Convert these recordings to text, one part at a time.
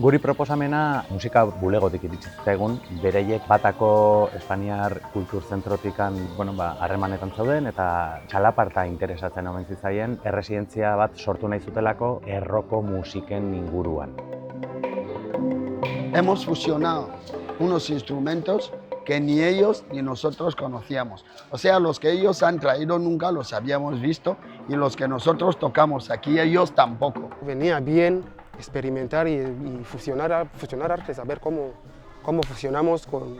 Guri proposamena musika bulegotik iritsi zitzaigun, beraiek Batako Espainiar Kultur Zentrotikan, harremanetan zauden eta txalaparta interesatzen omen zitzaien erresidentzia bat sortu nahi zutelako erroko musiken inguruan. Hemos fusionado unos instrumentos que ni ellos ni nosotros conocíamos. O sea, los que ellos han traído nunca los habíamos visto y los que nosotros tocamos aquí ellos tampoco. Venía bien experimentar y fusionar artes, saber cómo fusionamos con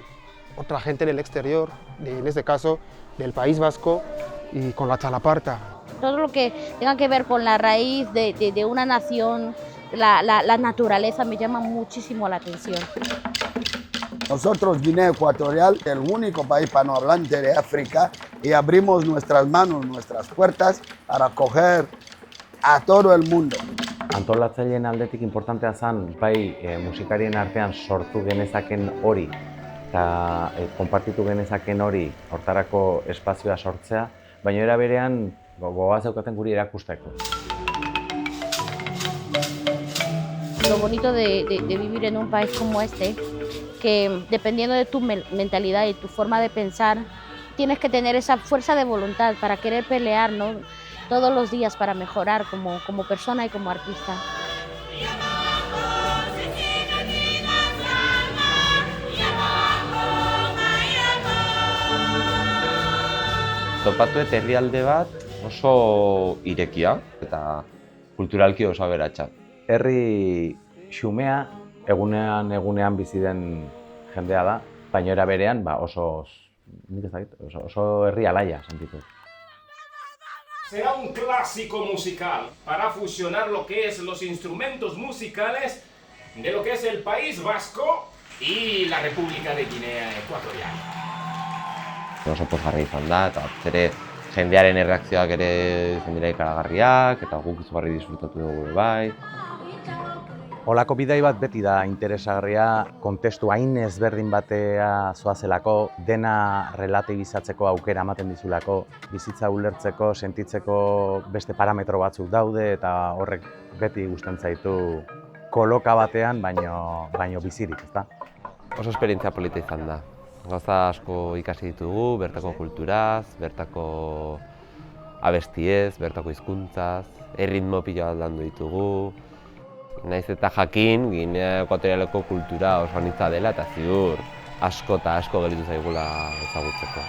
otra gente del exterior, en este caso del País Vasco, y con la chalaparta. Todo lo que tenga que ver con la raíz de una nación, la naturaleza me llama muchísimo la atención. Nosotros, Guinea Ecuatorial, el único país hispanohablante de África, y abrimos nuestras manos, nuestras puertas para acoger a todo el mundo. Antolatzaileen aldetik importantea zen, musikarien artean sortu genezaken hori eta konpartitu genezaken hori hortarako espazioa sortzea, baina era berean gogoa zeukaten guri erakusteko. Lo bonito de vivir en un país como este, que dependiendo de tu mentalidad y tu forma de pensar, tienes que tener esa fuerza de voluntad para querer pelear, ¿no? Todos los días para mejorar como persona y como artista. Topatuet herrialde bat oso irekia eta kulturalki oso aberatsa. Herri xumea egunean bizi den jendea da, baina era berean oso herri alaia sentitu. Será un clásico musical para fusionar lo que es los instrumentos musicales de lo que es el País Vasco y la República de Guinea Ecuatorial. Oso pozgarria izan da, eta ere jendearen erreakzioak ere izan dira ikaragarriak, eta guk izugarri disfrutatu dugu bai. Holako bidai bat beti da interesagarria, kontestu hain ezberdin batea zoazelako, dena relatibizatzeko aukera ematen dizulako, bizitza ulertzeko, sentitzeko beste parametro batzuk daude eta horrek beti gustatzen zaitu koloka batean, baino bizirik, ezta? Oso esperientzia polita izan da. Gauza asko ikasi ditugu, bertako kulturaz, bertako abestiez, bertako hizkuntzaz, erritmo pila bat landu ditugu. Naiz eta jakin, Guinea Ekuatorialeko kultura oso anitza dela eta ziur asko eta asko gelditu zaigula ezagutzeko.